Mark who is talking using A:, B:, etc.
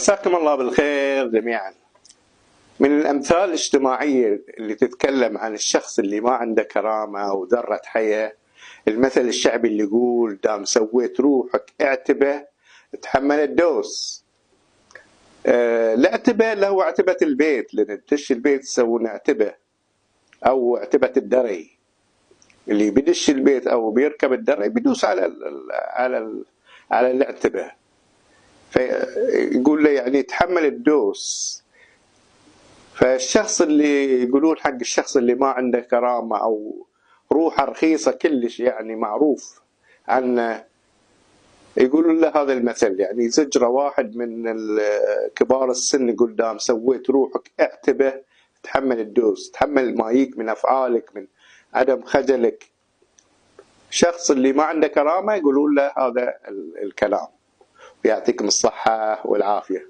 A: مساكم الله بالخير جميعا. من الأمثال الاجتماعية اللي تتكلم عن الشخص اللي ما عنده كرامة وذرة حياة المثل الشعبي اللي يقول دام سويت روحك اعتبه تحمل الدوس. الاعتبه اللي هو عتبة البيت، لأن تدش البيت يسوون اعتبه أو عتبة الدري. اللي بيدش البيت أو بيركب الدري بيدوس على الاعتبه، فيقول له يعني تحمل الدوس. فالشخص اللي يقولون حق الشخص اللي ما عنده كرامة أو روحه رخيصة كلش، يعني معروف عنه، يقولون له هذا المثل، يعني زجرة واحد من كبار السن يقول دام سويت روحك اعتبه تحمل الدوس، تحمل ما يجيك من أفعالك، من عدم خجلك. الشخص اللي ما عنده كرامة يقولون له هذا الكلام. ويعطيكم الصحة والعافية.